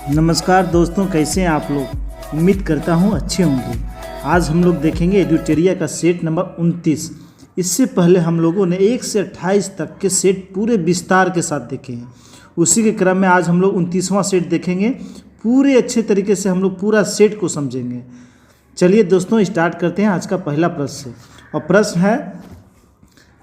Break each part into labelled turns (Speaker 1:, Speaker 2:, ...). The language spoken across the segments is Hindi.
Speaker 1: नमस्कार दोस्तों, कैसे हैं आप लोग। उम्मीद करता हूं अच्छे होंगे। आज हम लोग देखेंगे एडुटेरिया का सेट नंबर 29। इससे पहले हम लोगों ने 1 से 28 तक के सेट पूरे विस्तार के साथ देखे हैं। उसी के क्रम में आज हम लोग 29वां सेट देखेंगे। पूरे अच्छे तरीके से हम लोग पूरा सेट को समझेंगे। चलिए दोस्तों, स्टार्ट करते हैं आज का पहला प्रश्न से। और प्रश्न है,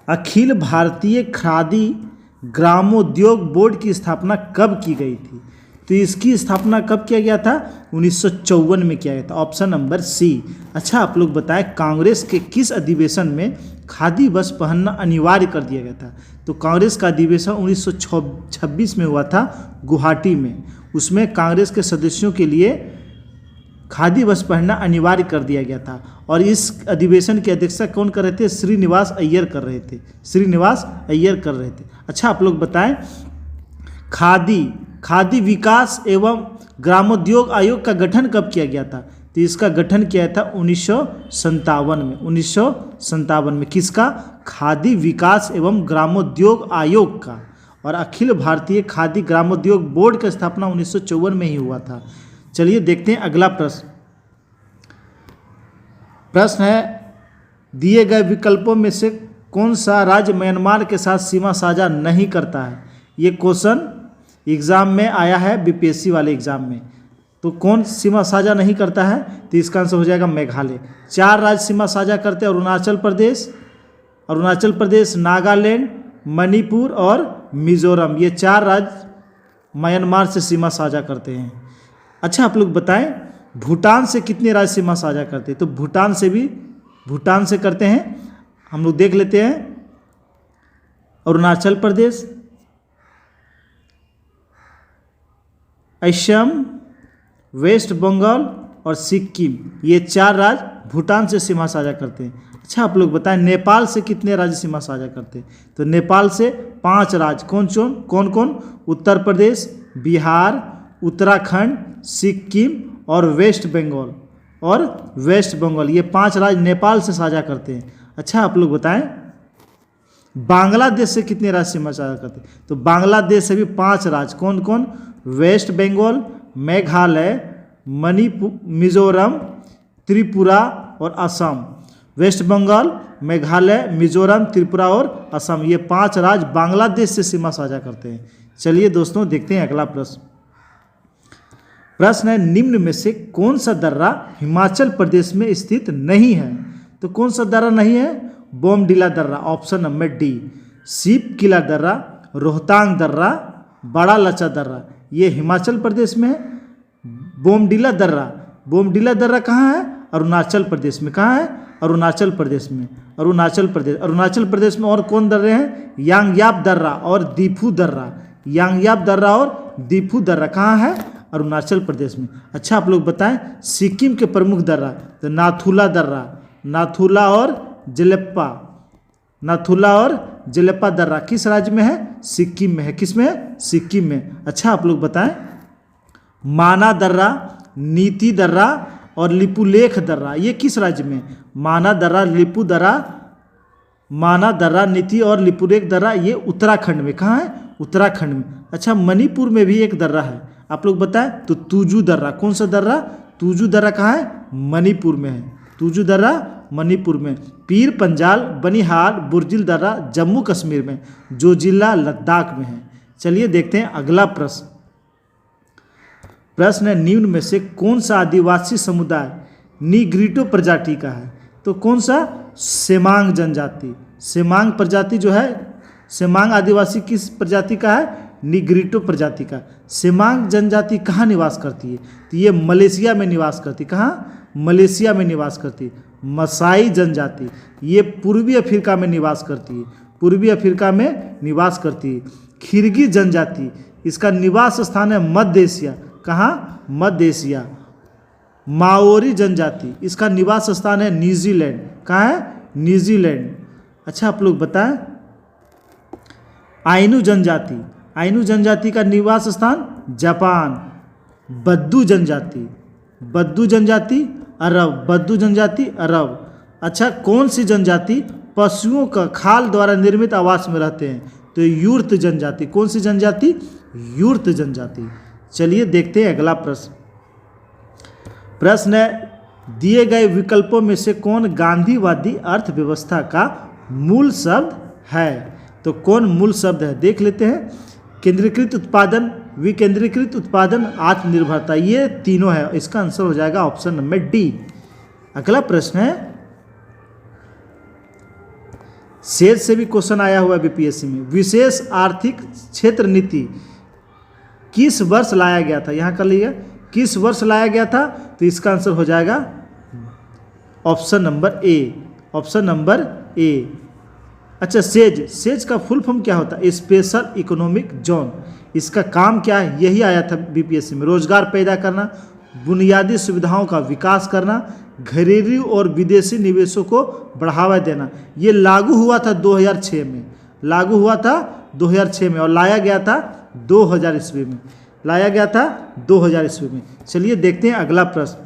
Speaker 1: अखिल भारतीय खादी ग्रामोद्योग बोर्ड की स्थापना कब की गई थी। तो इसकी स्थापना कब किया गया था? 1954 में किया गया था। Option number C. अच्छा, आप लोग बताएं, कांग्रेस के किस अधिवेशन में खादी वस्त्र पहनना अनिवार्य कर दिया गया था। तो कांग्रेस का अधिवेशन 1926 में हुआ था गुवाहाटी में। उसमें कांग्रेस के सदस्यों के लिए खादी वस्त्र पहनना अनिवार्य कर दिया गया था। और इस अधिवेशन की अध्यक्षता कौन कर रहे थे? श्रीनिवास अय्यर कर रहे थे। श्रीनिवास अय्यर कर रहे थे। अच्छा, आप लोग बताएं, खादी विकास एवं ग्रामोद्योग आयोग का गठन कब किया गया था। तो इसका गठन किया था 1957 में। 1957 में किसका? खादी विकास एवं ग्रामोद्योग आयोग का। और अखिल भारतीय खादी ग्रामोद्योग बोर्ड का स्थापना 1954 में ही हुआ था। चलिए देखते हैं अगला प्रश्न। प्रश्न है, दिए गए विकल्पों में से कौन सा राज्य म्यांमार के साथ सीमा साझा नहीं करता है। ये क्वेश्चन एग्जाम में आया है, बीपीएससी वाले एग्जाम में। तो कौन सीमा साझा नहीं करता है? तो इसका आंसर हो जाएगा मेघालय। 4 राज्य सीमा साझा करते हैं, अरुणाचल प्रदेश, नागालैंड, मणिपुर और मिजोरम। ये 4 राज्य म्यांमार से सीमा साझा करते हैं। अच्छा, आप लोग बताएं, भूटान से कितने राज्य सीमा साझा करते हैं। तो भूटान से करते हैं। हम लोग देख लेते हैं, अरुणाचल प्रदेश, असम, वेस्ट बंगाल और सिक्किम। ये 4 राज्य भूटान से सीमा साझा करते हैं। अच्छा, आप लोग बताएं, नेपाल से कितने राज्य सीमा साझा करते हैं। तो नेपाल से 5 राज्य। कौन कौन? उत्तर प्रदेश, बिहार, उत्तराखंड, सिक्किम और वेस्ट बंगाल। ये 5 राज्य नेपाल से साझा करते हैं। अच्छा, आप लोग बताएं, बांग्लादेश से कितने राज्य सीमा साझा करते हैं। तो बांग्लादेश से भी 5 राज्य। कौन? वेस्ट बंगाल, मेघालय, मणिपुर, मिजोरम, त्रिपुरा और असम। वेस्ट बंगाल, मेघालय, मिजोरम, त्रिपुरा और असम, ये 5 राज्य बांग्लादेश से सीमा साझा करते हैं। चलिए दोस्तों, देखते हैं अगला प्रश्न। प्रश्न है, निम्न में से कौन सा दर्रा हिमाचल प्रदेश में स्थित नहीं है। तो कौन सा दर्रा नहीं है? बोमडिला दर्रा। Option number D. सीप किला दर्रा, रोहतांग दर्रा, बड़ा लचा दर्रा, ये हिमाचल प्रदेश में है। बोमडिला दर्रा कहाँ है? अरुणाचल प्रदेश में। कहाँ है? अरुणाचल प्रदेश में। अरुणाचल प्रदेश में और कौन दर्रे हैं? यांगयाप दर्रा और दीफू दर्रा। कहाँ है? अरुणाचल प्रदेश में। अच्छा, आप लोग बताएं, सिक्किम के प्रमुख दर्रा। तो नाथुला और जेलेप्पा दर्रा किस राज्य में है? सिक्किम में है। किस में है? सिक्किम में। अच्छा, आप लोग बताएं, माना दर्रा, नीति दर्रा और लिपुलेख दर्रा, ये किस राज्य में? माना दर्रा, नीति और लिपुलेख दर्रा, ये उत्तराखंड में। कहाँ है? उत्तराखंड में। अच्छा, मणिपुर में भी एक दर्रा है, आप लोग बताएं। तो तूजू दर्रा। कौन सा दर्रा? तूजू दर्रा कहाँ है? मणिपुर में है। तूजू दर्रा मणिपुर में। पीर पंजाल, बनिहाल, बुर्जिल दर्रा जम्मू कश्मीर में, जो जिला लद्दाख में है। चलिए देखते हैं अगला प्रश्न। प्रश्न है, निम्न में से कौन सा आदिवासी समुदाय नीग्रिटो प्रजाति का है। तो कौन सा? सेमांग जनजाति। सेमांग प्रजाति जो है, सेमांग आदिवासी किस प्रजाति का है? नीग्रिटो प्रजाति का। सेमांग जनजाति कहाँ निवास करती है? तो ये मलेशिया में निवास करती। कहाँ? मलेशिया में निवास करती। मसाई जनजाति, ये पूर्वी अफ्रीका में निवास करती है। खिरगी जनजाति, इसका निवास स्थान है मध्य एशिया। कहाँ? मध्य एशिया। माओरी जनजाति, इसका निवास स्थान है न्यूजीलैंड। कहाँ है? न्यूजीलैंड। अच्छा, आप लोग बताएं, आइनू जनजाति का निवास स्थान जापान। बद्दू जनजाति अरब। अच्छा, कौन सी जनजाति पशुओं का खाल द्वारा निर्मित आवास में रहते हैं? तो यूर्त जनजाति। कौन सी जनजाति? यूर्त जनजाति। चलिए देखते हैं अगला प्रश्न। प्रश्न है, दिए गए विकल्पों में से कौन गांधीवादी अर्थव्यवस्था का मूल शब्द है? तो कौन मूल शब्द है देख लेते हैं। केंद्रीकृत उत्पादन, विकेंद्रीकृत उत्पादन, आत्मनिर्भरता, ये तीनों है। इसका आंसर हो जाएगा ऑप्शन नंबर डी। अगला प्रश्न है, सेज से भी क्वेश्चन आया हुआ है बीपीएससी में। विशेष आर्थिक क्षेत्र नीति किस वर्ष लाया गया था? यहाँ कर लीजिए, किस वर्ष लाया गया था? तो इसका आंसर हो जाएगा option number A, option number ए। अच्छा, सेज का फुल फॉर्म क्या होता है? Special economic zone. इसका काम क्या है? यही आया था बीपीएससी में। रोजगार पैदा करना, बुनियादी सुविधाओं का विकास करना, घरेलू और विदेशी निवेशों को बढ़ावा देना। ये लागू हुआ था 2006 में, लागू हुआ था 2006 में और लाया गया था 2000 ईस्वी में, लाया गया था 2000 ईस्वी में। चलिए देखते हैं अगला प्रश्न।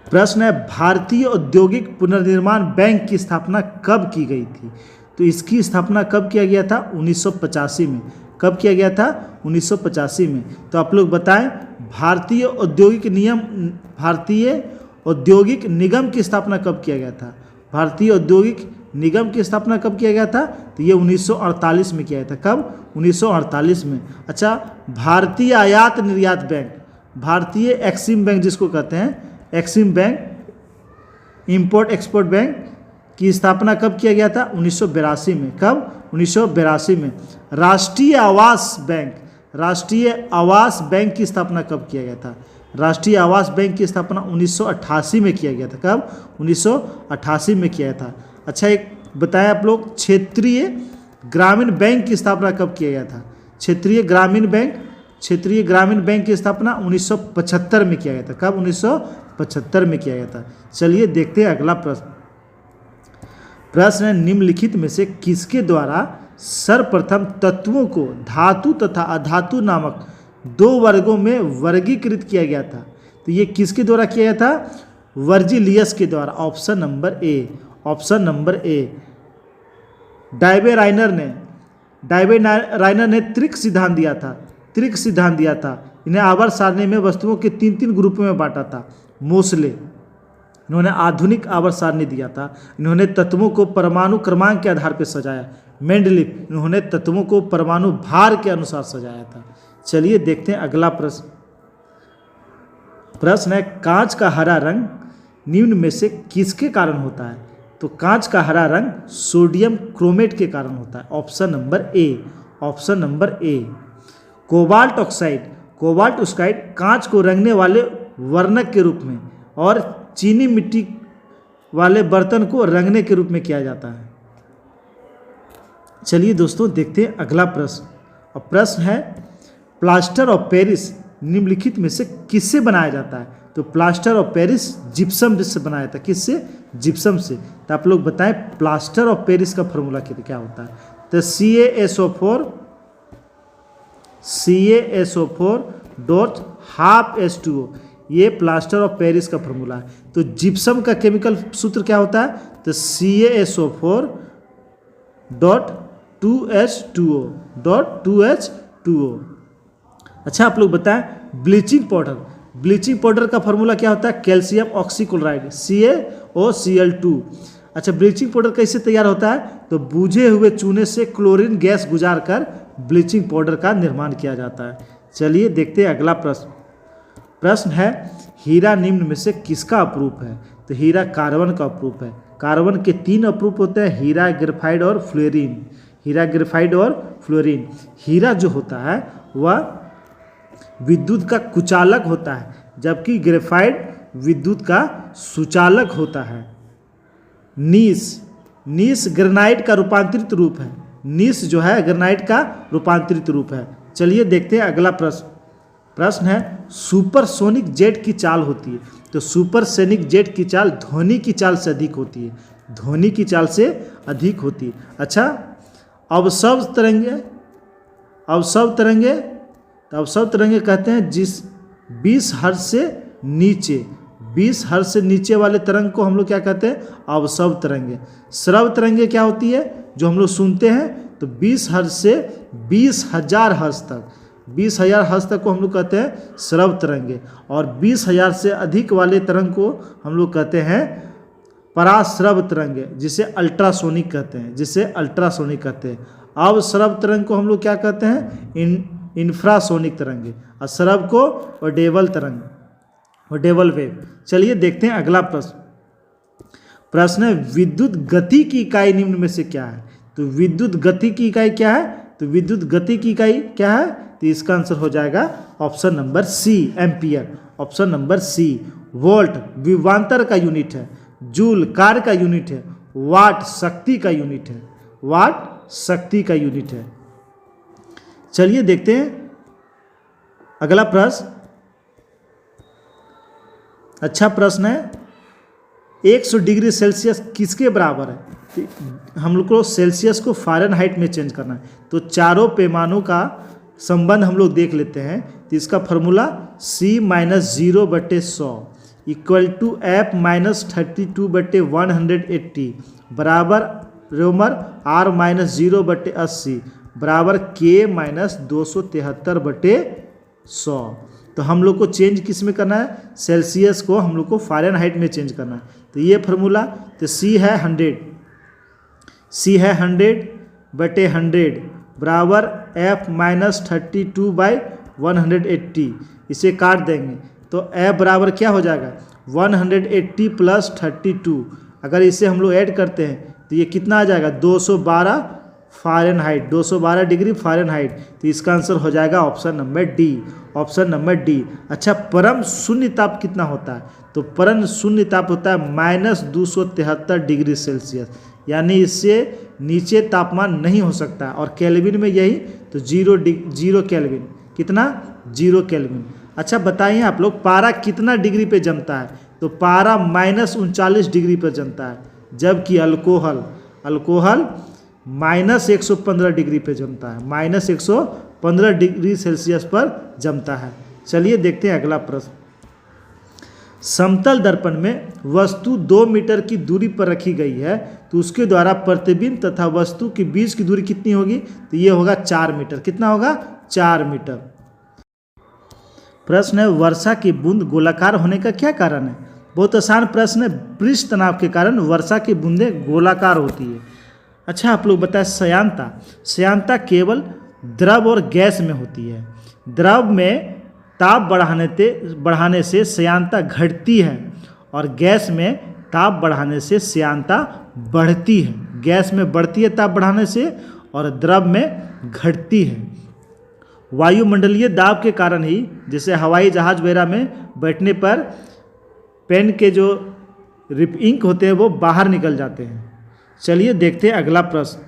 Speaker 1: प्रश्न है, भारतीय औद्योगिक पुनर्निर्माण बैंक की स्थापना कब की गई थी? तो इसकी स्थापना कब किया गया था? 1985 में। कब किया गया था? 1985 में। तो आप लोग बताएं, भारतीय औद्योगिक निगम की स्थापना कब किया गया था? भारतीय औद्योगिक निगम की स्थापना कब किया गया था? तो ये 1948 में किया गया था। कब? 1948 में। अच्छा, भारतीय आयात निर्यात बैंक, भारतीय एक्सिम बैंक जिसको कहते हैं, Exim bank, import export bank की स्थापना कब किया गया था? 1982 में। कब? 1982 में। राष्ट्रीय आवास बैंक, राष्ट्रीय आवास बैंक की स्थापना कब किया गया था? राष्ट्रीय आवास बैंक की स्थापना 1988 में किया गया था। कब? 1988 में किया था। अच्छा, एक बताएं आप लोग, क्षेत्रीय ग्रामीण बैंक की स्थापना कब किया गया था? क्षेत्रीय ग्रामीण बैंक की स्थापना 1975 में किया गया था। कब? 1975 में किया गया था। चलिए देखते हैं अगला प्रश्न। प्रश्न है, निम्नलिखित में से किसके द्वारा सर्वप्रथम तत्वों को धातु तथा अधातु नामक दो वर्गों में वर्गीकृत किया गया था? तो ये किसके द्वारा किया गया था? वर्जिलियस के द्वारा। Option number A, option number A. डायवे राइनर ने त्रिक सिद्धांत दिया था, त्रिक सिद्धांत दिया था। इन्हें आवर्त सारणी में वस्तुओं के 3 ग्रुपों में बांटा था। मोसले, इन्होंने आधुनिक आवर्त सारणी दिया था। इन्होंने तत्वों को परमाणु क्रमांक के आधार पर सजाया। मेंडलीफ, इन्होंने तत्वों को परमाणु भार के अनुसार सजाया था। चलिए देखते हैं अगला प्रश्न। प्रश्न है, कांच का हरा रंग निम्न में से किसके कारण होता है? तो कांच का हरा रंग सोडियम क्रोमेट के कारण होता है। Option number A, option number A. Cobalt oxide, cobalt oxide कांच को रंगने वाले वर्णक के रूप में और चीनी मिट्टी वाले बर्तन को रंगने के रूप में किया जाता है। चलिए दोस्तों देखते हैं अगला प्रश्न। और प्रश्न है, प्लास्टर ऑफ पेरिस निम्नलिखित में से किससे बनाया जाता है? तो प्लास्टर ऑफ पेरिस जिप्सम से बनाया था। किससे? जिप्सम से। तो आप लोग बताएं, प्लास्टर ऑफ पेरिस का फॉर्मूला क्या होता है? तो CaSO4.12H2O, ये प्लास्टर ऑफ पेरिस का फॉर्मूला है। तो जिप्सम का केमिकल सूत्र क्या होता है? तो CaSO4.2H2O। अच्छा, आप लोग बताएं, ब्लीचिंग पाउडर का फॉर्मूला क्या होता है? Calcium oxychloride, CaOCl2। अच्छा, ब्लीचिंग पाउडर कैसे तैयार होता है? तो बूझे हुए चूने से क्लोरीन गैस गुजारकर ब्लीचिंग पाउडर का निर्माण किया जाता है। चलिए देखते हैं अगला प्रश्न। प्रश्न है, हीरा निम्न में से किसका अपरूप है? तो हीरा कार्बन का अपरूप है। कार्बन के 3 अपरूप होते हैं, हीरा, ग्रेफाइट और फ्लोरीन। हीरा, ग्रेफाइट और फ्लोरीन। हीरा जो होता है वह विद्युत का कुचालक होता है, जबकि ग्रेफाइट विद्युत का सुचालक होता है। नीस ग्रेनाइट का रूपांतरित रूप है। नीस जो है ग्रेनाइट का रूपांतरित रूप है। चलिए देखते हैं अगला प्रश्न। प्रश्न है, सुपरसोनिक जेट की चाल होती है। तो सुपरसोनिक जेट की चाल ध्वनि की चाल से अधिक होती है। ध्वनि की चाल से अधिक होती है। अच्छा, अवशव तरंगे कहते हैं जिस 20 हर्ट्ज से नीचे वाले तरंग को हम लोग क्या कहते हैं? अवशव तरंगे। श्रव्य तरंगे क्या होती है? जो हम लोग सुनते हैं। तो 20 हर्ट्ज से 20,000 हर्ट्ज तक, 20,000 हर्ट्ज तक को हम लोग कहते हैं श्रव्य तरंगे, और 20,000 से अधिक वाले तरंग को हम लोग कहते हैं पराश्रव्य तरंगे, जिसे अल्ट्रासोनिक कहते हैं, जिसे अल्ट्रासोनिक कहते हैं। अब श्रव्य तरंग को हम लोग क्या कहते हैं? इंफ्रासोनिक तरंगे, और श्रव्य को ऑडेबल तरंग, ऑडेबल वेव। चलिए देखते हैं अगला प्रश्न। प्रश्न है विद्युत गति की इकाई निम्न में से क्या है? तो विद्युत गति की इकाई क्या है? तो विद्युत गति की इकाई क्या है? तो इसका आंसर हो जाएगा option number C, ampere. Option number C. Volt विभवांतर का यूनिट है, जूल कार्य का यूनिट है, वाट शक्ति का यूनिट है, वाट शक्ति का यूनिट है। चलिए देखते हैं अगला प्रश्न। अच्छा प्रश्न है, 100 डिग्री सेल्सियस किसके बराबर है? हम लोग को सेल्सियस को फ़ारेनहाइट में चेंज करना है, तो चारों पैमानों का संबंध हम लोग देख लेते हैं। तो इसका formula C-0/100 equal to F-32/180 बराबर रोमर R-0/80 बराबर K-273/100। तो हम लोग को चेंज किस में करना है? सेल्सियस को हम लोग को फ़ारेनहाइट में चेंज करना है। तो ये फार्मूला, तो C है 100, C है 100/100 बराबर F-32/180। इसे काट देंगे तो F बराबर क्या हो जाएगा? 180 + 32। अगर इसे हम लोग ऐड करते हैं तो ये कितना आ जाएगा? 212 फ़ारेनहाइट, 212 डिग्री फ़ारेनहाइट। तो इसका आंसर हो जाएगा option number D, option number D. अच्छा, परम शून्य ताप कितना होता है? तो परम शून्य ताप होता है -273 डिग्री सेल्सियस, यानी इससे नीचे तापमान नहीं हो सकता। और केल्विन में यही तो 0 केल्विन, कितना? 0 केल्विन। अच्छा बताइए आप लोग, पारा कितना डिग्री पे जमता है? तो पारा -39 डिग्री पर जमता है, जबकि अल्कोहल -115 डिग्री पे जमता है, -115 डिग्री सेल्सियस पर जमता है। चलिए देखते हैं अगला प्रश्न। समतल दर्पण में वस्तु 2 मीटर की दूरी पर रखी गई है, तो उसके द्वारा प्रतिबिंब तथा वस्तु के बीच की दूरी कितनी होगी? तो ये होगा 4 मीटर। कितना होगा? 4 मीटर। प्रश्न है वर्षा की बूंद गोलाकार होने का क्या कारण है? बहुत आसान प्रश्न है। पृष्ठ तनाव के कारण वर्षा की बूंदें गोलाकार होती है। अच्छा आप लोग बताएं, श्यानता केवल द्रव और गैस में होती है। द्रव में ताप बढ़ाने से श्यानता घटती है, और गैस में ताप बढ़ाने से श्यानता बढ़ती है। गैस में बढ़ती है ताप बढ़ाने से, और द्रव में घटती है। वायुमंडलीय दाब के कारण ही, जैसे हवाई जहाज वगैरह में बैठने पर पेन के जो इंक होते हैं वो बाहर निकल जाते हैं। चलिए देखते हैं अगला प्रश्न।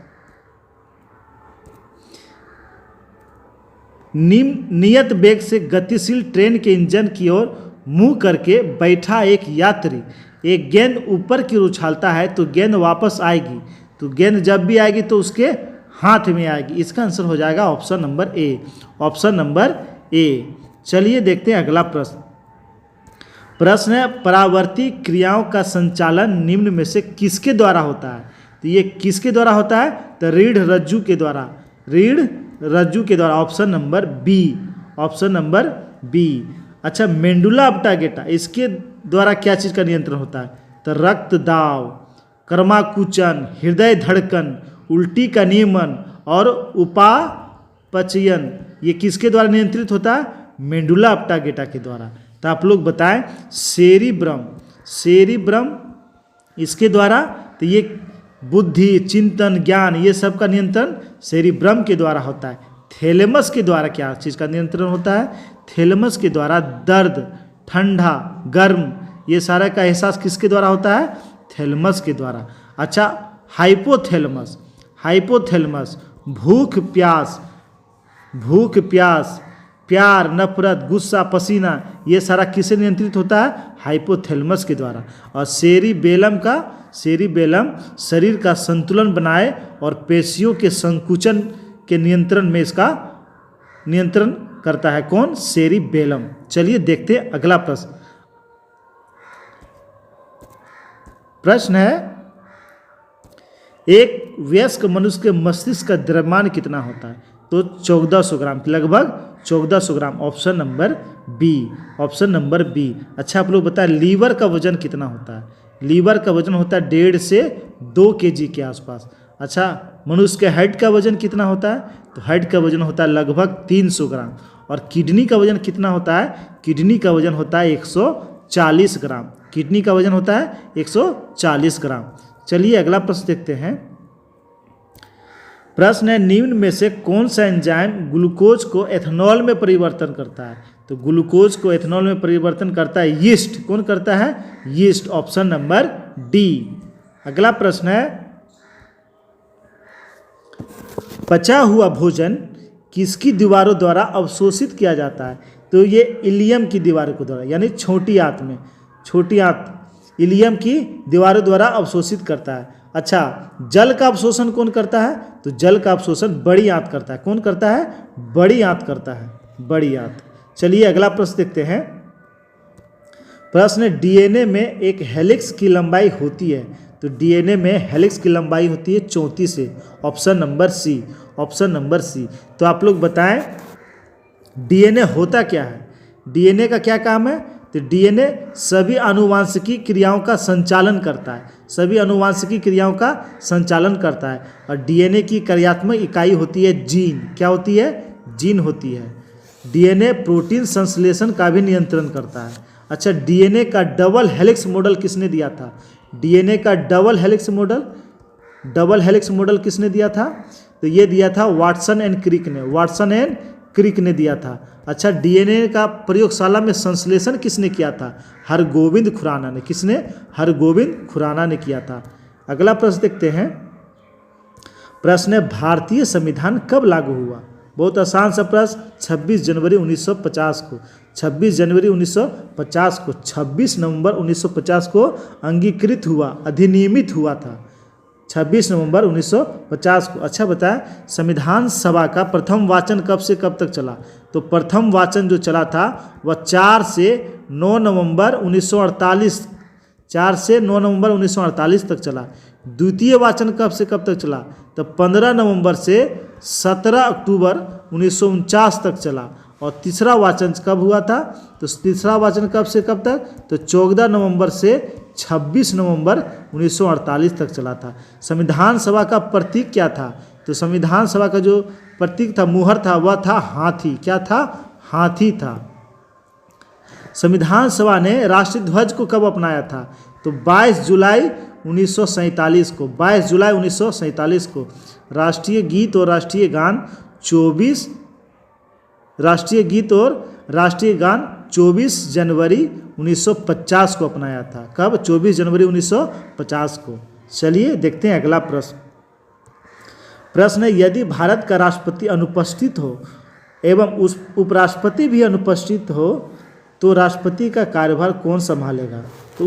Speaker 1: नियत वेग से गतिशील ट्रेन के इंजन की ओर मुंह करके बैठा एक यात्री एक गेंद ऊपर की ओर उछालता है, तो गेंद वापस आएगी। तो गेंद जब भी आएगी तो उसके हाथ में आएगी। इसका आंसर हो जाएगा option number A, option number ए। चलिए देखते हैं अगला प्रश्न। प्रश्न है परावर्ती क्रियाओं का संचालन निम्न में से किसके द्वारा होता है? तो ये किसके द्वारा होता है? तो रीढ़ रज्जु के द्वारा, रीढ़ रज्जु के द्वारा। Option number B, option number B. अच्छा, मेंडुला ऑब्टागेटा, इसके द्वारा क्या चीज़ का नियंत्रण होता है? तो रक्त दाब, कर्माकुचन, हृदय धड़कन, उल्टी का नियमन और उपापचयन, ये किसके द्वारा नियंत्रित होता है? मेंडुला ऑब्टागेटा के द्वारा। तो आप लोग बताएं, सेरिब्रम इसके द्वारा। तो ये बुद्धि, चिंतन, ज्ञान, ये सब का नियंत्रण सेरिब्रम के द्वारा होता है। थैलेमस के द्वारा क्या चीज़ का नियंत्रण होता है? थैलेमस के द्वारा दर्द, ठंडा, गर्म, ये सारा का एहसास किसके द्वारा होता है? थैलेमस के द्वारा। अच्छा, हाइपोथैलेमस, हाइपोथैलेमस भूख प्यास, प्यार, नफरत, गुस्सा, पसीना, ये सारा किसे नियंत्रित होता है? हाइपोथैलेमस के द्वारा। और सेरिबेलम शरीर का संतुलन बनाए और पेशियों के संकुचन के नियंत्रण में इसका नियंत्रण करता है। कौन? सेरिबेलम। चलिए देखते हैं अगला प्रश्न। प्रश्न है एक वयस्क मनुष्य के मस्तिष्क का द्रव्यमान कितना होता है? तो 1400 ग्राम, लगभग 1400 gram. Option number B, option number B. अच्छा आप लोग बताएं लीवर का वजन कितना होता है? लीवर का वजन होता है 1.5 से 2 kg के आसपास। अच्छा मनुष्य के हेड का वजन कितना होता है? तो हेड का वजन होता है लगभग 300 ग्राम। और किडनी का वजन कितना होता है? किडनी का वजन होता है 140 ग्राम। किडनी का वजन होता है 140 ग्राम। चलिए अगला प्रश्न देखते हैं। प्रश्न है निम्न में से कौन सा एंजाइम ग्लूकोज को एथेनॉल में परिवर्तन करता है? तो ग्लूकोज को एथेनॉल में परिवर्तन करता है यीस्ट। कौन करता है? यीस्ट। Option number D. अगला प्रश्न है पचा हुआ भोजन किसकी दीवारों द्वारा अवशोषित किया जाता है? तो ये इलियम की दीवारों के द्वारा, यानी छोटी आंत में, छोटी आंत इलियम की दीवारों द्वारा अवशोषित करता है। अच्छा जल का अवशोषण कौन करता है? तो जल का अवशोषण बड़ी आंत करता है। कौन करता है? बड़ी आंत करता है, बड़ी आंत। चलिए अगला प्रश्न देखते हैं। प्रश्न डीएनए में एक हेलिक्स की लंबाई होती है। तो डीएनए में हेलिक्स की लंबाई होती है 34 से। Option number C, option number C. तो आप लोग बताएं डीएनए होता क्या है? डीएनए का क्या काम है? तो डीएनए सभी आनुवांशिकी क्रियाओं का संचालन करता है, सभी आनुवांशिकी क्रियाओं का संचालन करता है। और डीएनए की कार्यात्मक इकाई होती है जीन। क्या होती है? जीन होती है। डीएनए प्रोटीन संश्लेषण का भी नियंत्रण करता है। अच्छा डीएनए का डबल हेलिक्स मॉडल किसने दिया था? डीएनए का double helix model, double helix model किसने दिया था? तो ये दिया था वाटसन एंड क्रिक ने, वाटसन एंड क्रिक ने दिया था। अच्छा डीएनए का प्रयोगशाला में संश्लेषण किसने किया था? हरगोविंद खुराना ने। किसने? हरगोविंद खुराना ने किया था। अगला प्रश्न देखते हैं। प्रश्न है भारतीय संविधान कब लागू हुआ? बहुत आसान सा प्रश्न, 26 जनवरी 1950 को। 26 जनवरी 1950 को, 26 नवंबर 1950 को अंगीकृत हुआ, अधिनियमित हुआ था 26 नवंबर 1950 को। अच्छा बताएं संविधान सभा का प्रथम वाचन कब से कब तक चला? तो प्रथम वाचन जो चला था वह 4 से 9 नवंबर 1948, 4 से 9 नवंबर 1948 तक चला। द्वितीय वाचन कब से कब तक चला? तो 15 नवंबर से 17 अक्टूबर 1949 तक चला। और तीसरा वाचन कब हुआ था? तो तीसरा वाचन कब से कब तक? तो 14 नवंबर से 26 नवंबर 1948 तक चला था। संविधान सभा का प्रतीक क्या था? तो संविधान सभा का जो प्रतीक था, मुहर था, वह था हाथी। क्या था? हाथी था। संविधान सभा ने राष्ट्रीय ध्वज को कब अपनाया था? तो 22 जुलाई 1947 को, 22 जुलाई 1947 को। राष्ट्रीय गीत और राष्ट्रीय गान 24, राष्ट्रीय गीत और राष्ट्रीय गान 24 जनवरी 1950 को अपनाया था। कब? 24 जनवरी 1950 को। चलिए देखते हैं अगला प्रश्न। प्रश्न है यदि भारत का राष्ट्रपति अनुपस्थित हो एवं उस उपराष्ट्रपति भी अनुपस्थित हो तो राष्ट्रपति का कार्यभार कौन संभालेगा? तो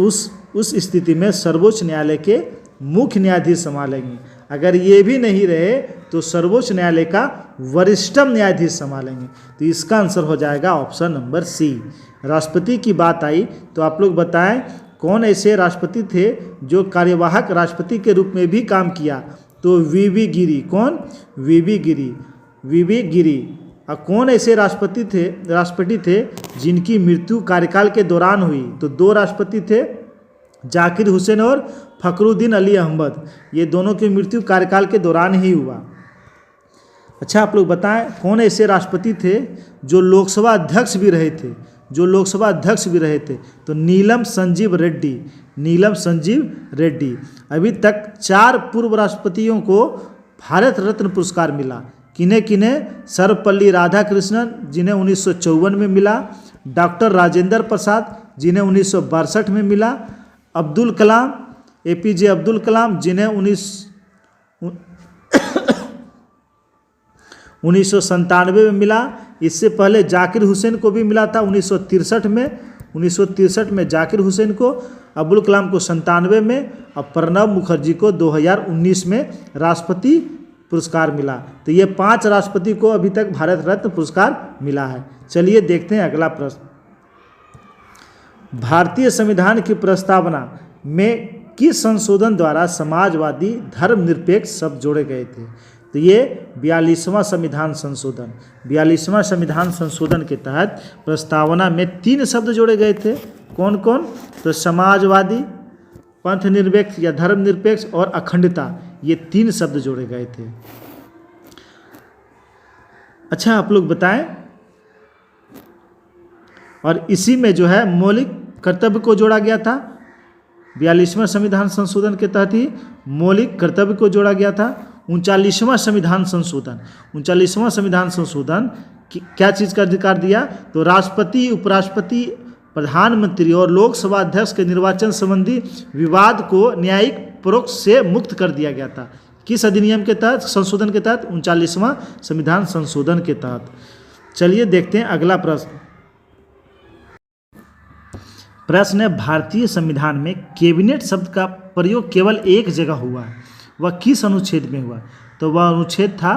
Speaker 1: उस स्थिति में सर्वोच्च न्यायालय के मुख्य न्यायाधीश संभालेंगे। अगर ये भी नहीं रहे तो सर्वोच्च न्यायालय का वरिष्ठतम न्यायाधीश संभालेंगे। तो इसका आंसर हो जाएगा ऑप्शन नंबर सी। राष्ट्रपति की बात आई तो आप लोग बताएं कौन ऐसे राष्ट्रपति थे जो कार्यवाहक राष्ट्रपति के रूप में भी काम किया? तो वीवी गिरी। कौन? वीवी गिरी, वीवी गिरी। और कौन ऐसे राष्ट्रपति थे जिनकी मृत्यु कार्यकाल के दौरान हुई? तो 2 राष्ट्रपति थे, जाकिर हुसैन और फखरुद्दीन अली अहमद। ये दोनों की मृत्यु कार्यकाल के दौरान ही हुआ। अच्छा आप लोग बताएं कौन ऐसे राष्ट्रपति थे जो लोकसभा अध्यक्ष भी रहे थे? जो लोकसभा अध्यक्ष भी रहे थे तो नीलम संजीव रेड्डी, नीलम संजीव रेड्डी। अभी तक 4 पूर्व राष्ट्रपतियों को भारत रत्न पुरस्कार मिला। किन्हें किन्हें? सर्वपल्ली राधाकृष्णन जिन्हें 1954 में मिला, डॉक्टर राजेंद्र प्रसाद जिन्हें 1962 में मिला, अब्दुल कलाम, एपीजे अब्दुल कलाम जिन्हें 1997 में मिला। इससे पहले जाकिर हुसैन को भी मिला था 1963 में, 1963 में जाकिर हुसैन को, अब्दुल कलाम को 97 में और प्रणब मुखर्जी को 2019 में राष्ट्रपति पुरस्कार मिला। तो ये 5 राष्ट्रपति को अभी तक भारत रत्न पुरस्कार मिला है। चलिए देखते हैं अगला प्रश्न। भारतीय संविधान की प्रस्तावना में किस संशोधन द्वारा समाजवादी धर्मनिरपेक्ष शब्द जोड़े गए थे? तो ये 42वां संविधान संशोधन, 42वां संविधान संशोधन के तहत प्रस्तावना में 3 शब्द जोड़े गए थे। कौन कौन? तो समाजवादी, पंथ निरपेक्ष या धर्मनिरपेक्ष और अखंडता, ये 3 शब्द जोड़े गए थे। अच्छा, आप लोग बताएं, और इसी में जो है मौलिक कर्तव्य को जोड़ा गया था। 42वां संविधान संशोधन के तहत ही मौलिक कर्तव्य को जोड़ा गया था। 39वां संविधान संशोधन, 39वां संविधान संशोधन क्या चीज़ का अधिकार दिया? तो राष्ट्रपति, उपराष्ट्रपति, प्रधानमंत्री और लोकसभा अध्यक्ष के निर्वाचन संबंधी विवाद को न्यायिक परोक्ष से मुक्त कर दिया गया था। किस अधिनियम के तहत, संशोधन के तहत? 39वां संविधान संशोधन के तहत। चलिए देखते हैं अगला प्रश्न। प्रश्न है, भारतीय संविधान में कैबिनेट शब्द का प्रयोग केवल एक जगह हुआ है, वह किस अनुच्छेद में हुआ? तो वह अनुच्छेद था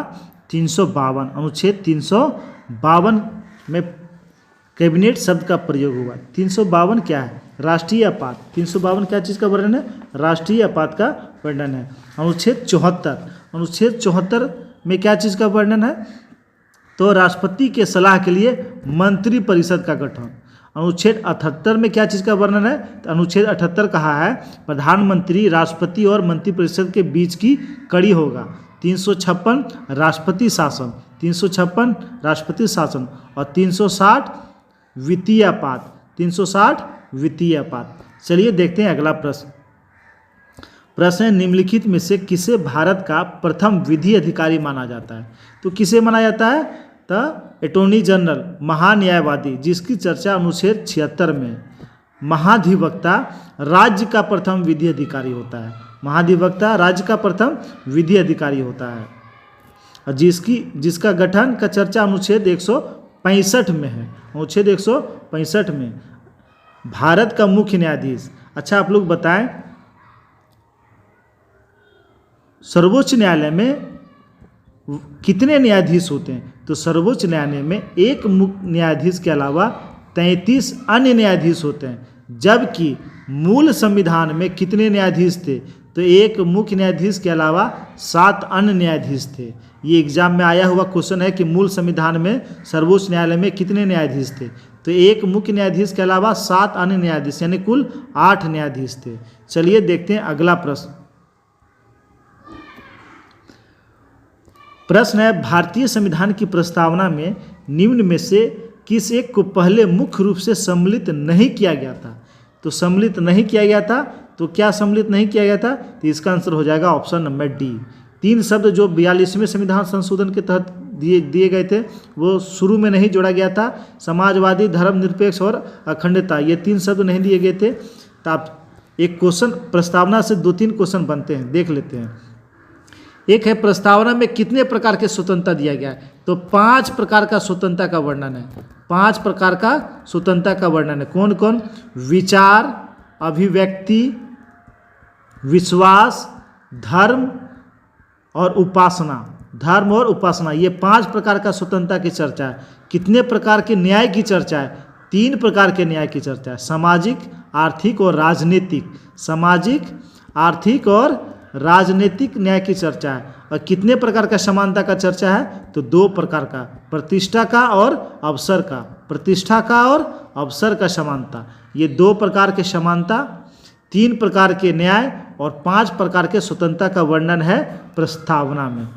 Speaker 1: 352, अनुच्छेद 352 में कैबिनेट शब्द का प्रयोग हुआ। 352 क्या है? राष्ट्रीय आपात। 352 क्या चीज़ का वर्णन है? राष्ट्रीय आपात का वर्णन है। अनुच्छेद 74, अनुच्छेद 74 में क्या चीज़ का वर्णन है? तो राष्ट्रपति के सलाह के लिए मंत्री परिषद का गठन। अनुच्छेद 78 में क्या चीज़ का वर्णन है? तो अनुच्छेद 78 कहा है प्रधानमंत्री, राष्ट्रपति और मंत्रिपरिषद के बीच की कड़ी होगा। 356 राष्ट्रपति शासन, 356 राष्ट्रपति शासन और 360 वित्तीय आपात, 360 वित्तीय आपात। चलिए देखते हैं अगला प्रश्न। प्रश्न है, निम्नलिखित में से किसे भारत का प्रथम विधि अधिकारी माना जाता है? तो किसे माना जाता है? तो अटॉर्नी जनरल, महान्यायवादी, जिसकी चर्चा अनुच्छेद 76 में। महाधिवक्ता राज्य का प्रथम विधि अधिकारी होता है, महाधिवक्ता राज्य का प्रथम विधि अधिकारी होता है, और जिसका गठन का चर्चा अनुच्छेद 165 में है, अनुच्छेद 165 में। भारत का मुख्य न्यायाधीश। अच्छा, आप लोग बताएं, सर्वोच्च न्यायालय में कितने न्यायाधीश होते हैं? तो सर्वोच्च न्यायालय में एक मुख्य न्यायाधीश के अलावा 33 अन्य न्यायाधीश होते हैं, जबकि मूल संविधान में कितने न्यायाधीश थे? तो एक मुख्य न्यायाधीश के अलावा 7 अन्य न्यायाधीश थे। ये एग्जाम में आया हुआ क्वेश्चन है कि मूल संविधान में सर्वोच्च न्यायालय में कितने न्यायाधीश थे? तो एक मुख्य न्यायाधीश के अलावा 7 अन्य न्यायाधीश, यानी कुल 8 न्यायाधीश थे। चलिए देखते हैं अगला प्रश्न। प्रश्न है, भारतीय संविधान की प्रस्तावना में निम्न में से किस एक को पहले मुख्य रूप से सम्मिलित नहीं किया गया था? तो सम्मिलित नहीं किया गया था, तो क्या सम्मिलित नहीं किया गया था? तो इसका आंसर हो जाएगा ऑप्शन नंबर डी। 3 शब्द जो 42वें संविधान संशोधन के तहत दिए गए थे, वो शुरू में नहीं जोड़ा गया था। समाजवादी, धर्मनिरपेक्ष और अखंडता, ये 3 शब्द नहीं दिए गए थे। तो आप एक क्वेश्चन, प्रस्तावना से 2-3 क्वेश्चन बनते हैं, देख लेते हैं। एक है, प्रस्तावना में कितने प्रकार के स्वतंत्रता दिया गया है? तो 5 प्रकार का स्वतंत्रता का वर्णन है, 5 प्रकार का स्वतंत्रता का वर्णन है। कौन कौन? विचार, अभिव्यक्ति, विश्वास, धर्म और उपासना, धर्म और उपासना, ये 5 प्रकार का स्वतंत्रता की चर्चा है। कितने प्रकार के न्याय की चर्चा है? 3 प्रकार के न्याय की चर्चा है, सामाजिक, आर्थिक और राजनीतिक, सामाजिक, आर्थिक और राजनीतिक न्याय की चर्चा है। और कितने प्रकार का समानता का चर्चा है? तो 2 प्रकार का, प्रतिष्ठा का और अवसर का, प्रतिष्ठा का और अवसर का समानता, ये 2 प्रकार के समानता, 3 प्रकार के न्याय और 5 प्रकार के स्वतंत्रता का वर्णन है प्रस्तावना में।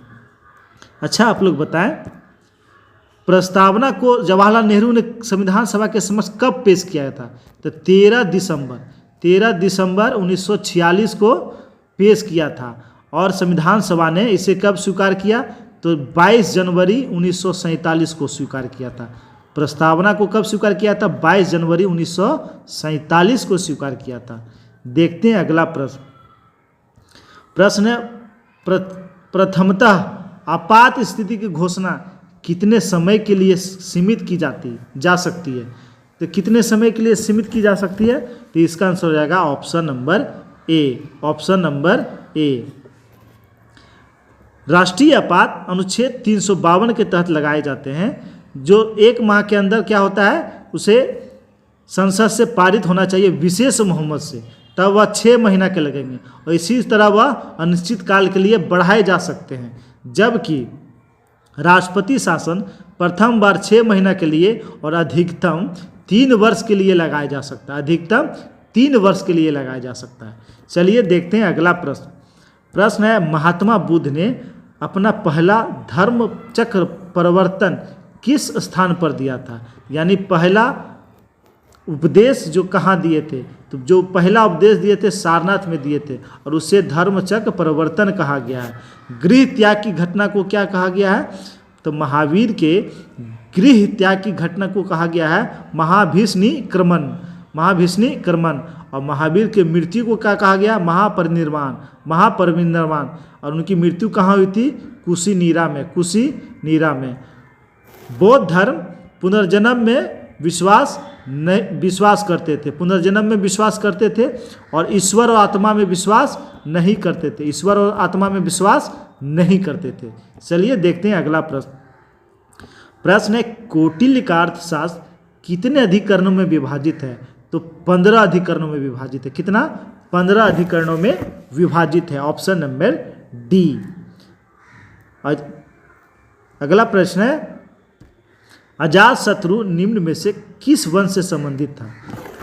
Speaker 1: अच्छा, आप लोग बताएं, प्रस्तावना को जवाहरलाल नेहरू ने संविधान सभा के समक्ष कब पेश किया था? तो 13 दिसंबर 1946 को पेश किया था। और संविधान सभा ने इसे कब स्वीकार किया? तो 22 जनवरी 1947 को स्वीकार किया था। प्रस्तावना को कब स्वीकार किया था? 22 जनवरी 1947 को स्वीकार किया था। देखते हैं अगला प्रश्न। प्रश्न है, प्रथमतः आपात स्थिति की घोषणा कितने समय के लिए सीमित की जा सकती है? तो कितने समय के लिए सीमित की जा सकती है? तो इसका आंसर हो जाएगा option number A, option number ए। राष्ट्रीय आपात अनुच्छेद 352 के तहत लगाए जाते हैं, जो 1 माह के अंदर क्या होता है, उसे संसद से पारित होना चाहिए विशेष बहुमत से, तब वह 6 महीना के लगेंगे, और इसी तरह वह अनिश्चित काल के लिए बढ़ाए जा सकते हैं। जबकि राष्ट्रपति शासन प्रथम बार 6 महीना के लिए और अधिकतम 3 वर्ष के लिए लगाया जा सकता है, अधिकतम 3 वर्ष के लिए लगाया जा सकता है। चलिए देखते हैं अगला प्रश्न। प्रश्न है, महात्मा बुद्ध ने अपना पहला धर्म चक्र परिवर्तन किस स्थान पर दिया था? यानी पहला उपदेश जो कहाँ दिए थे? तो जो पहला उपदेश दिए थे सारनाथ में दिए थे, और उसे धर्मचक्र परिवर्तन कहा गया है। गृह त्याग की घटना को क्या कहा गया है? तो महावीर के गृह त्याग की घटना को कहा गया है महाभिष्णीक्रमण, महाभिष्णीक्रमण। और महावीर के मृत्यु को क्या कहा गया? महापरिनिर्वाण, महापरिनिर्वाण। और उनकी मृत्यु कहाँ हुई थी? कुशीनीरा में, कुशीनीरा में। बौद्ध धर्म पुनर्जन्म में विश्वास करते थे, पुनर्जन्म में विश्वास करते थे, और ईश्वर और आत्मा में विश्वास नहीं करते थे, ईश्वर और आत्मा में विश्वास नहीं करते थे। चलिए देखते हैं अगला प्रश्न। प्रश्न है, कौटिल्य का अर्थशास्त्र कितने अधिकरणों में विभाजित है? तो 15 अधिकरणों में विभाजित है। कितना? 15 अधिकरणों में विभाजित है। Option number D. अगला प्रश्न है, अजातशत्रु निम्न में से किस वंश से संबंधित था?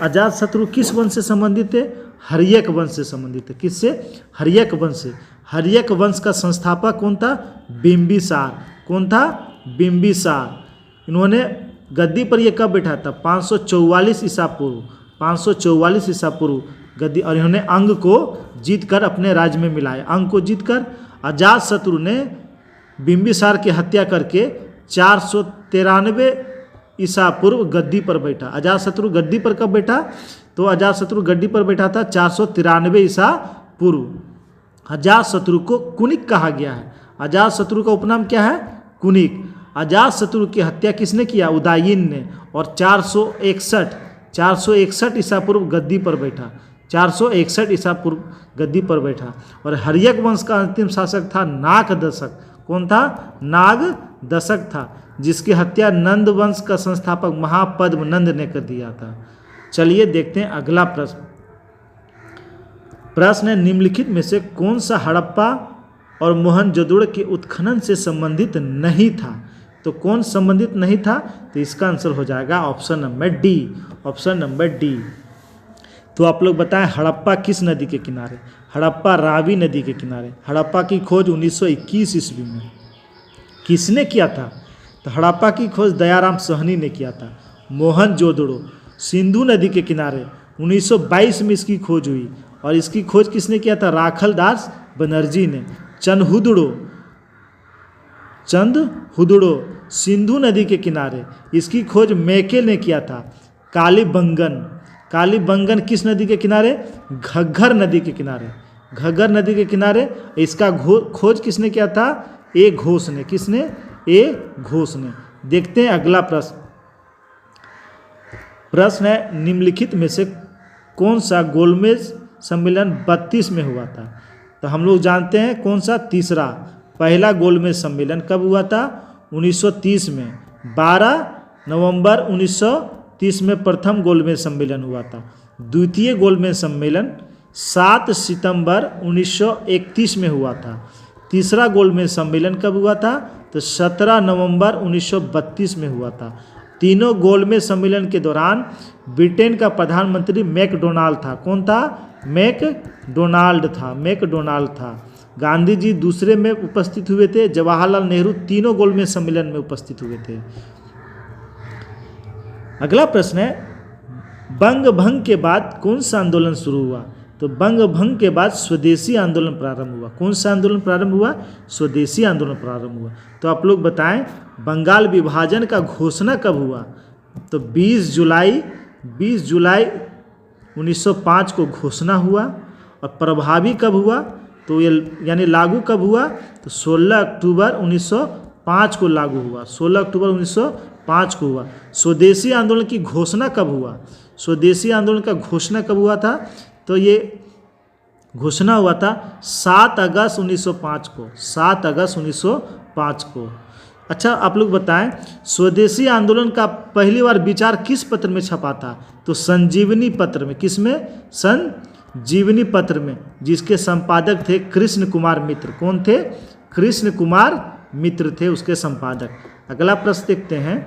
Speaker 1: अजातशत्रु किस वंश से संबंधित है? हर्यक वंश से संबंधित है। किससे? हर्यक वंश से। हर्यक वंश का संस्थापक कौन था? बिंबिसार। कौन था? बिंबिसार। इन्होंने गद्दी पर ये कब बैठा था? 544 ईसा पूर्व, 544 ईसा पूर्व गद्दी, और इन्होंने अंग को जीतकर अपने राज्य में मिलाया। अंग को जीतकर अजातशत्रु ने बिंबिसार की हत्या करके 493 ईसा पूर्व गद्दी पर बैठा। अजातशत्रु गद्दी पर कब बैठा? तो अजातशत्रु गद्दी पर बैठा था 493 ईसा पूर्व। अजातशत्रु को कुनिक कहा गया है। अजातशत्रु का उपनाम क्या है? कुनिक। अजातशत्रु की हत्या किसने किया? उदायीन ने। और 461 ईसा पूर्व गद्दी पर बैठा, 461 ईसा पूर्व गद्दी पर बैठा। और हर्यक वंश का अंतिम शासक था नागदशक। कौन था? नागदशक था, जिसकी हत्या नंद वंश का संस्थापक महापद्म नंद ने कर दिया था। चलिए देखते हैं अगला प्रश्न। प्रश्न है, निम्नलिखित में से कौन सा हड़प्पा और मोहनजोदड़ो के उत्खनन से संबंधित नहीं था? तो कौन संबंधित नहीं था? तो इसका आंसर हो जाएगा option number D, option number D. तो आप लोग बताएं, हड़प्पा किस नदी के किनारे? हड़प्पा रावी नदी के किनारे। हड़प्पा की खोज 1921 ईस्वी में किसने किया था? तो हड़प्पा की खोज दयाराम साहनी ने किया था। मोहनजोदड़ो सिंधु नदी के किनारे 1922 में इसकी खोज हुई, और इसकी खोज किसने किया था? राखलदास बनर्जी ने। चंदहुदड़ो सिंधु नदी के किनारे, इसकी खोज मेके ने किया था। कालीबंगन किस नदी के किनारे? घग्गर नदी के किनारे, घग्गर नदी के किनारे। इसका खोज किसने किया था? ए घोष ने। किसने? ए घोष ने। देखते हैं अगला प्रश्न। प्रश्न है, निम्नलिखित में से कौन सा गोलमेज सम्मेलन 32 में हुआ था? तो हम लोग जानते हैं कौन सा? तीसरा। पहला गोलमेज सम्मेलन कब हुआ था? 1930 में। 12 नवंबर 1930 में प्रथम गोलमेज सम्मेलन हुआ था। द्वितीय गोलमेज सम्मेलन 7 सितंबर 1931 में हुआ था। तीसरा गोलमेज सम्मेलन कब हुआ था? तो 17 नवंबर 1932 में हुआ था। तीनों गोलमेज सम्मेलन के दौरान ब्रिटेन का प्रधानमंत्री मैकडोनाल्ड था। कौन था? मैकडोनाल्ड था, मैकडोनाल्ड था। गांधी जी दूसरे में उपस्थित हुए थे। जवाहरलाल नेहरू तीनों गोलमेज सम्मेलन में उपस्थित हुए थे। अगला प्रश्न है, बंग भंग के बाद कौन सा आंदोलन शुरू हुआ? तो बंग भंग के बाद स्वदेशी आंदोलन प्रारंभ हुआ। कौन सा आंदोलन प्रारंभ हुआ? स्वदेशी आंदोलन प्रारंभ हुआ। तो आप लोग बताएं, बंगाल विभाजन का घोषणा कब हुआ? तो 20 जुलाई 1905 को घोषणा हुआ। और प्रभावी कब हुआ? तो ये यानी लागू कब हुआ? तो 16 अक्टूबर 1905 को लागू हुआ, 16 अक्टूबर 1905 को हुआ। स्वदेशी आंदोलन की घोषणा कब हुआ? स्वदेशी आंदोलन का घोषणा कब हुआ था? तो ये घोषणा हुआ था 7 अगस्त 1905 को, 7 अगस्त 1905 को। अच्छा, आप लोग बताएं, स्वदेशी आंदोलन का पहली बार विचार किस पत्र में छपा था? तो संजीवनी पत्र में। किस में? जीवनी पत्र में, जिसके संपादक थे कृष्ण कुमार मित्र। कौन थे? कृष्ण कुमार मित्र थे उसके संपादक। अगला प्रश्न देखते हैं।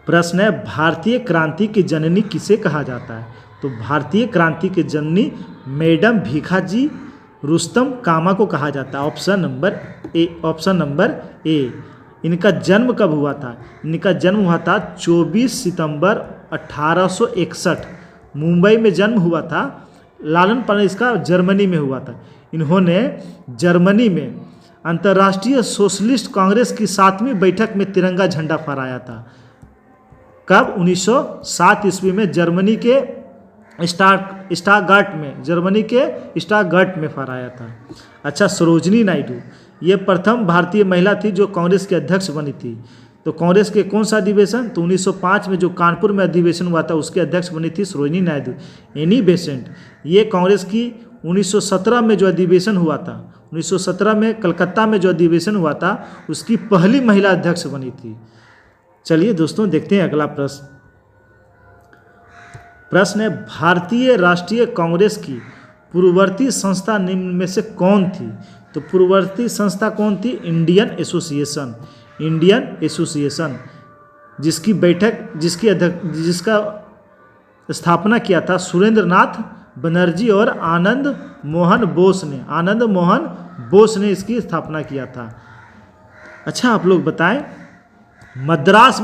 Speaker 1: प्रश्न है, भारतीय क्रांति की जननी किसे कहा जाता है? तो भारतीय क्रांति की जननी मैडम भीखाजी रुस्तम कामा को कहा जाता है। ऑप्शन नंबर ए। इनका जन्म कब हुआ था? इनका जन्म हुआ था 24 सितंबर 1861, मुंबई में जन्म हुआ था। लालन पालन इसका जर्मनी में हुआ था। इन्होंने जर्मनी में अंतर्राष्ट्रीय सोशलिस्ट कांग्रेस की 7वीं बैठक में तिरंगा झंडा फहराया था। कब? 1907 ईस्वी में जर्मनी के स्टटगार्ट में फहराया था। अच्छा, सरोजनी नायडू ये प्रथम भारतीय महिला थी जो कांग्रेस के अध्यक्ष बनी थी। तो कांग्रेस के कौन सा अधिवेशन? तो 1905 में जो कानपुर में अधिवेशन हुआ था उसके अध्यक्ष बनी थी सरोजनी नायडू। एनी बेसेंट ये कांग्रेस की 1917 में जो अधिवेशन हुआ था, 1917 में कलकत्ता में जो अधिवेशन हुआ था उसकी पहली महिला अध्यक्ष बनी थी। चलिए दोस्तों देखते हैं अगला प्रश्न। प्रश्न है, भारतीय राष्ट्रीय कांग्रेस की पूर्ववर्ती संस्था निम्न में से कौन थी? तो पूर्ववर्ती संस्था कौन थी? इंडियन एसोसिएशन, जिसका स्थापना किया था सुरेंद्र नाथ बनर्जी और आनंद मोहन बोस ने इसकी स्थापना किया था। अच्छा, आप लोग बताएं, मद्रास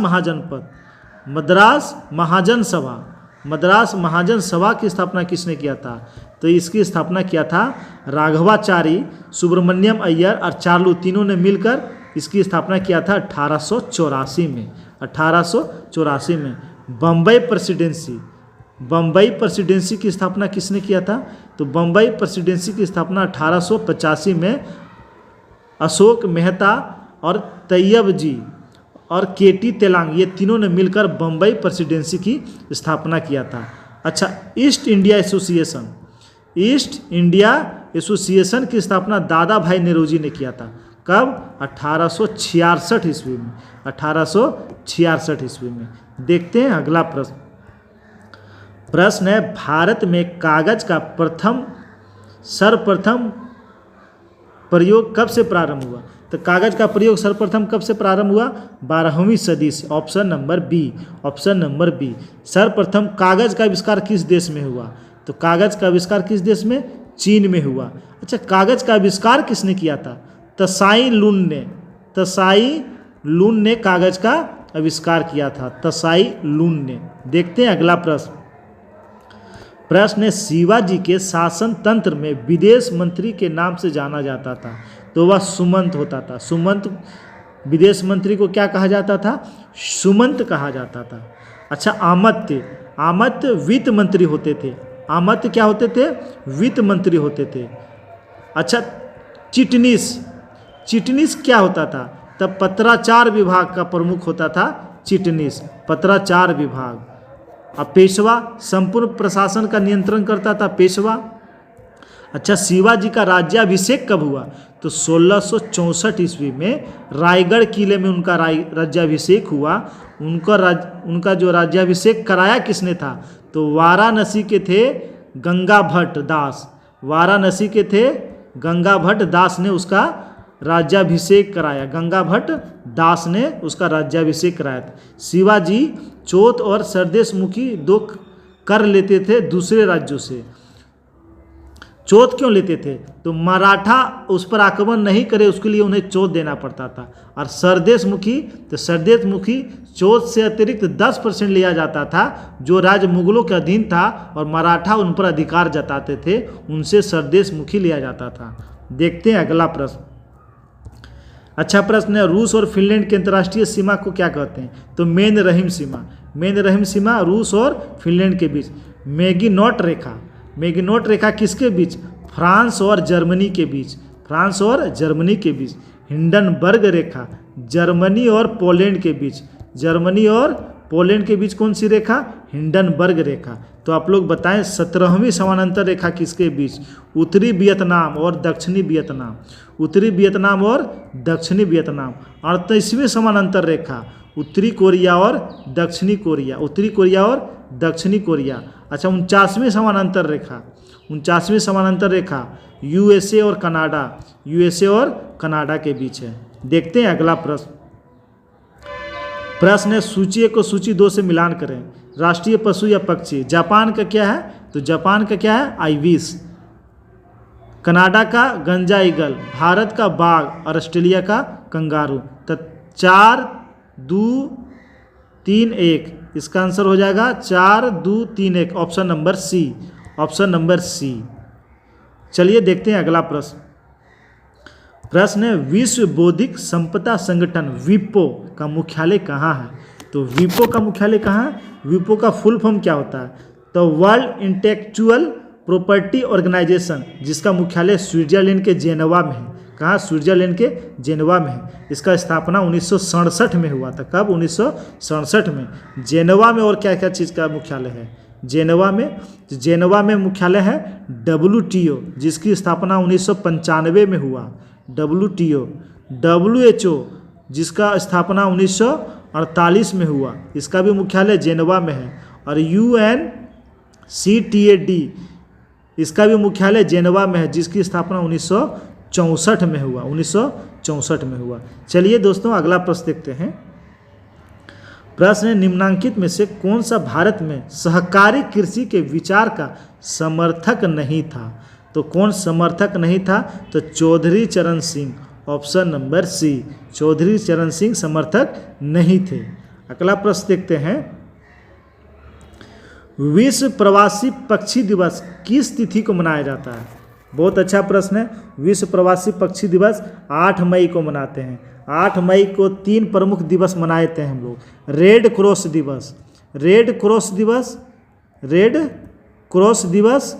Speaker 1: महाजन सभा की स्थापना किसने किया था? तो इसकी स्थापना किया था राघवाचारी, सुब्रमण्यम अय्यर और चार्लू, तीनों ने मिलकर इसकी स्थापना किया था 1884 में। बम्बई प्रेसिडेंसी की स्थापना किसने किया था? तो बम्बई प्रेसिडेंसी की स्थापना 1885 में अशोक मेहता और तैयब जी और केटी तेलांग, ये तीनों ने मिलकर बम्बई प्रेसिडेंसी की स्थापना किया था। अच्छा, ईस्ट इंडिया एसोसिएशन की स्थापना दादा भाई नेहरूजी ने किया था। कब? 1866 ईस्वी में। देखते हैं अगला प्रश्न है, भारत में कागज का सर्वप्रथम प्रयोग कब से प्रारंभ हुआ? तो कागज का प्रयोग सर्वप्रथम कब से प्रारंभ हुआ? 12वीं सदी से। Option number B. सर्वप्रथम कागज का आविष्कार किस देश में हुआ? तो कागज का आविष्कार किस देश में? चीन में हुआ। अच्छा, कागज का आविष्कार किसने किया था? त्साई लुन ने कागज का आविष्कार किया था, त्साई लुन ने। देखते हैं अगला प्रश्न है, शिवाजी के शासन तंत्र में विदेश मंत्री के नाम से जाना जाता था। तो वह सुमंत होता था। सुमंत, विदेश मंत्री को क्या कहा जाता था? सुमंत कहा जाता था। अच्छा, आमत्य वित्त मंत्री होते थे। आमत्य क्या होते थे? वित्त मंत्री होते थे। अच्छा, चिटनीस क्या होता था? तब पत्राचार विभाग का प्रमुख होता था चिटनीस, पत्राचार विभाग। अब पेशवा संपूर्ण प्रशासन का नियंत्रण करता था, पेशवा। अच्छा, शिवाजी का राज्याभिषेक कब हुआ? तो 1664 ईस्वी में रायगढ़ किले में उनका राज्याभिषेक हुआ। उनका जो राज्याभिषेक कराया किसने था? तो वाराणसी के थे गंगा भट्ट दास ने उसका राज्याभिषेक कराया। गंगा भट्ट दास ने उसका राज्याभिषेक कराया था। शिवाजी चौथ और सरदेश मुखी दो कर लेते थे दूसरे राज्यों से। चौथ क्यों लेते थे? तो मराठा उस पर आक्रमण नहीं करे उसके लिए उन्हें चौथ देना पड़ता था। और सरदेश मुखी चौथ से अतिरिक्त 10% लिया जाता था। जो राज्य मुगलों के अधीन था और मराठा उन पर अधिकार जताते थे, उनसे सरदेश मुखी लिया जाता था। देखते हैं अगला प्रश्न। अच्छा प्रश्न है, रूस और फिनलैंड की अंतर्राष्ट्रीय सीमा को क्या कहते हैं? तो मेन रहीम सीमा रूस और फिनलैंड के बीच। मैगिनोट रेखा किसके बीच? फ्रांस और जर्मनी के बीच। हिंडनबर्ग रेखा जर्मनी और पोलैंड के बीच कौन सी रेखा? हिंडनबर्ग रेखा। तो आप लोग बताएं 17वीं समानांतर रेखा किसके बीच? उत्तरी वियतनाम और दक्षिणी वियतनाम। 38वीं समानांतर रेखा उत्तरी कोरिया और दक्षिणी दक्षिणी कोरिया। अच्छा, 49वीं समानांतर रेखा, 49वीं समानांतर रेखा यूएसए और कनाडा, यूएसए और कनाडा के बीच है। देखते हैं अगला प्रश्न। प्रश्न है सूची 1 को सूची 2 से मिलान करें। राष्ट्रीय पशु या पक्षी, जापान का क्या है? तो जापान का क्या है? आइविस। कनाडा का गंजा ईगल, भारत का बाघ और ऑस्ट्रेलिया का कंगारू। तो 4 2 3 1 इसका आंसर हो जाएगा 4 2 3 1, option number C, option number C. चलिए देखते हैं अगला प्रश्न। प्रश्न है विश्व बौद्धिक संपदा संगठन विपो का मुख्यालय कहाँ है? तो विपो का मुख्यालय कहाँ है? विपो का फुल फॉर्म क्या होता है? तो वर्ल्ड इंटेलेक्चुअल प्रॉपर्टी ऑर्गेनाइजेशन, जिसका मुख्यालय स्विट्जरलैंड के जेनेवा में है। कहाँ? स्विट्जरलैंड के जेनेवा में है। इसका स्थापना 1967 में हुआ था। कब? 1967 में। जेनेवा में और क्या क्या चीज़ का मुख्यालय है? जेनेवा में, जेनेवा में मुख्यालय है WTO, जिसकी स्थापना 1995 में हुआ। WTO, WHO, जिसका स्थापना 1948 में हुआ, इसका भी मुख्यालय जेनेवा में है। और UNCTAD, इसका भी मुख्यालय जेनेवा में है, जिसकी स्थापना 1964 में हुआ, 1964 में हुआ। चलिए दोस्तों अगला प्रश्न देखते हैं। प्रश्न है निम्नांकित में से कौन सा भारत में सहकारी कृषि के विचार का समर्थक नहीं था? तो कौन समर्थक नहीं था? तो Chaudhary Charan Singh, option number C, Chaudhary Charan Singh समर्थक नहीं थे। अगला प्रश्न देखते हैं। विश्व प्रवासी पक्षी दिवस किस तिथि को मनाया जाता है? बहुत अच्छा प्रश्न है। विश्व प्रवासी पक्षी दिवस 8 मई को मनाते हैं। 8 मई को 3 प्रमुख दिवस मनाते हैं हम लोग। रेड क्रॉस दिवस, रेड क्रॉस दिवस, रेड क्रॉस दिवस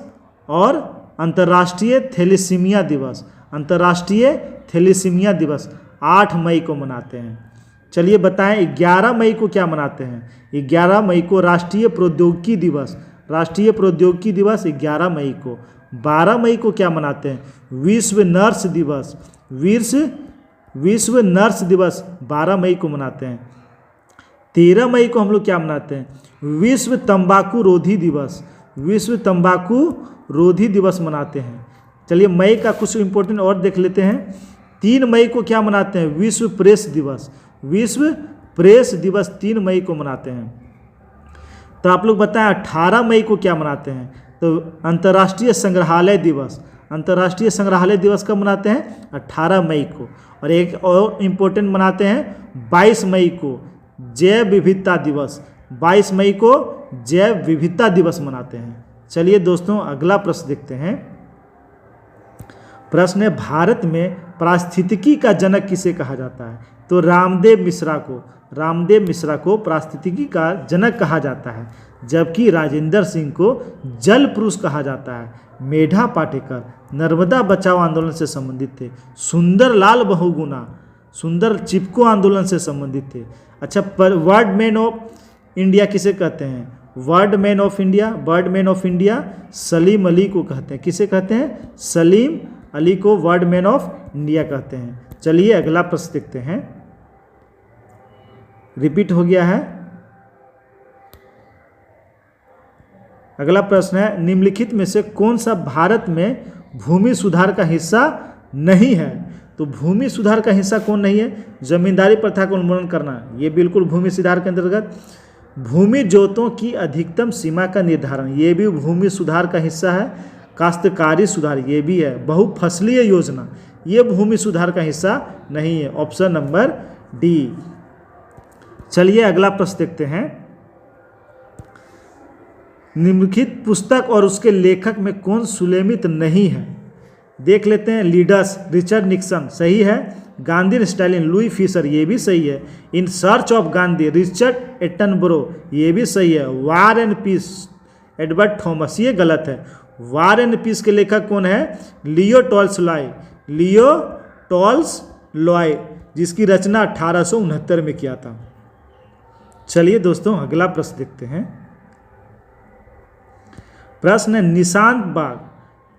Speaker 1: और अंतर्राष्ट्रीय थैलेसीमिया दिवस, अंतर्राष्ट्रीय थैलेसीमिया दिवस 8 मई को मनाते हैं। चलिए बताएं 11 मई को क्या मनाते हैं? 11 मई को राष्ट्रीय प्रौद्योगिकी दिवस, राष्ट्रीय प्रौद्योगिकी दिवस 11 मई को। 12 मई को क्या मनाते हैं? विश्व नर्स दिवस, विश्व नर्स दिवस 12 मई को मनाते हैं। 13 मई को हम लोग क्या मनाते हैं? विश्व तंबाकू रोधी दिवस, विश्व तंबाकू रोधी दिवस मनाते हैं। चलिए मई का कुछ इंपॉर्टेंट और देख लेते हैं। 3 मई को क्या मनाते हैं? विश्व प्रेस दिवस, विश्व प्रेस दिवस 3 मई को मनाते हैं। तो आप लोग बताएं 18 मई को क्या मनाते हैं? तो अंतर्राष्ट्रीय संग्रहालय दिवस, अंतर्राष्ट्रीय संग्रहालय दिवस कब मनाते हैं? 18 मई को। और एक और इम्पोर्टेंट मनाते हैं 22 मई को जैव विविधता दिवस, 22 मई को जैव विविधता दिवस मनाते हैं। चलिए दोस्तों अगला प्रश्न देखते हैं। प्रश्न है भारत में पारिस्थितिकी का जनक किसे कहा जाता है? तो रामदेव मिश्रा को, रामदेव मिश्रा को पारिस्थितिकी का जनक कहा जाता है। जबकि राजेंद्र सिंह को जल पुरुष कहा जाता है। मेधा पाटेकर नर्मदा बचाओ आंदोलन से संबंधित थे। सुंदरलाल बहुगुणा सुंदर चिपको आंदोलन से संबंधित थे। अच्छा, वर्ल्ड मैन ऑफ इंडिया किसे कहते हैं? World man of India, world man of India Salim Ali को कहते हैं। किसे कहते हैं? सलीम अली को वर्ल्ड मैन ऑफ इंडिया कहते हैं। चलिए अगला प्रश्न देखते हैं। रिपीट हो गया है। अगला प्रश्न है निम्नलिखित में से कौन सा भारत में भूमि सुधार का हिस्सा नहीं है? तो भूमि सुधार का हिस्सा कौन नहीं है? जमींदारी प्रथा का उन्मूलन करना, ये बिल्कुल भूमि सुधार के अंतर्गत। भूमि जोतों की अधिकतम सीमा का निर्धारण, ये भी भूमि सुधार का हिस्सा है। काश्तकारी सुधार, ये भी है। बहुफसलीय योजना, ये भूमि सुधार का हिस्सा नहीं है। Option number D. चलिए अगला प्रश्न देखते हैं। निम्नलिखित पुस्तक और उसके लेखक में कौन सुलेमित नहीं है? देख लेते हैं। लीडर्स रिचर्ड निक्सन सही है। गांधी स्टालिन लुई फिशर, ये भी सही है। In search of Gandhi Richard Attenborough, ये भी सही है। War and piece Edward Thomas, ये गलत है। वार एंड पीस के लेखक कौन है? लियो टॉल्स्टॉय, लियो टॉल्स्टॉय, जिसकी रचना 1869 में किया था। चलिए दोस्तों अगला प्रश्न देखते हैं। प्रश्न है निशान बाग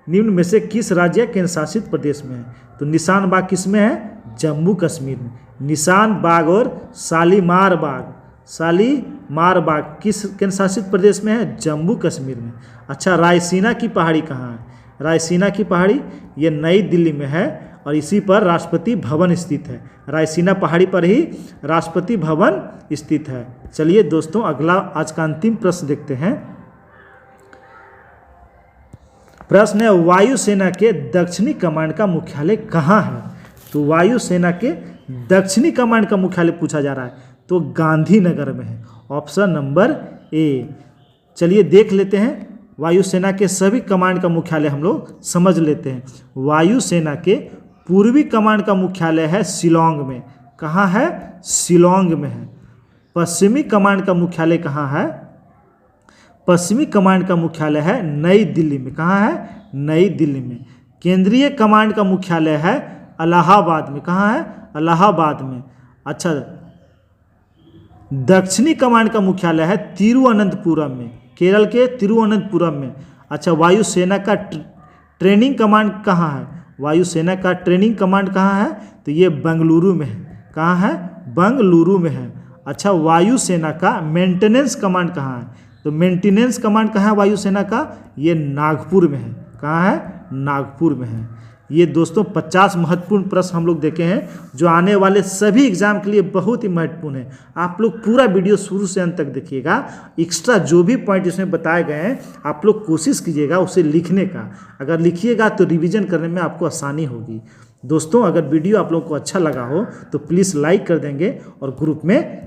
Speaker 1: निम्न में से किस राज्य या केंद्र शासित प्रदेश में है? तो निशान बाग किस में है? जम्मू कश्मीर में। निशान बाग और शालीमार बाग, शालीमार बाग किस केंद्र शासित प्रदेश में है? जम्मू कश्मीर में। अच्छा, रायसीना की पहाड़ी कहाँ है? रायसीना की पहाड़ी ये नई दिल्ली में है और इसी पर राष्ट्रपति भवन स्थित है। रायसीना पहाड़ी पर ही राष्ट्रपति भवन स्थित है। चलिए दोस्तों, अगला आज का अंतिम प्रश्न देखते हैं। प्रश्न है, वायुसेना के दक्षिणी कमांड का मुख्यालय कहाँ है? तो वायुसेना के दक्षिणी कमांड का मुख्यालय पूछा जा रहा है, तो गांधीनगर में है। ऑप्शन नंबर ए। चलिए देख लेते हैं वायुसेना के सभी कमांड का मुख्यालय हम लोग समझ लेते हैं। वायुसेना के पूर्वी कमांड का मुख्यालय है शिलोंग में। कहाँ है? शिलोंग में है। पश्चिमी कमांड का मुख्यालय कहाँ है? पश्चिमी कमांड का मुख्यालय है नई दिल्ली में। कहाँ है? नई दिल्ली में। केंद्रीय कमांड का मुख्यालय है इलाहाबाद में। कहाँ है? इलाहाबाद में। अच्छा, दक्षिणी कमांड का मुख्यालय है तिरुवनंतपुरम में, केरल के तिरुवनंतपुरम में। अच्छा, वायुसेना का ट्रेनिंग कमांड कहाँ है? वायुसेना का ट्रेनिंग कमांड कहाँ है? तो ये बेंगलुरु में है। कहाँ है? बेंगलुरु में है। अच्छा, वायुसेना का मेंटेनेंस कमांड कहाँ है? तो मेंटेनेंस कमांड कहाँ है वायुसेना का? ये नागपुर में है। कहाँ है? नागपुर में है। ये दोस्तों 50 महत्वपूर्ण प्रश्न हम लोग देखे हैं जो आने वाले सभी एग्जाम के लिए बहुत ही महत्वपूर्ण है। आप लोग पूरा वीडियो शुरू से अंत तक देखिएगा। एक्स्ट्रा जो भी पॉइंट इसमें बताए गए हैं आप लोग कोशिश कीजिएगा उसे लिखने का। अगर लिखिएगा तो रिवीजन करने में आपको आसानी होगी। दोस्तों, अगर वीडियो आप लोगों को अच्छा लगा हो तो प्लीज़ लाइक कर देंगे और ग्रुप में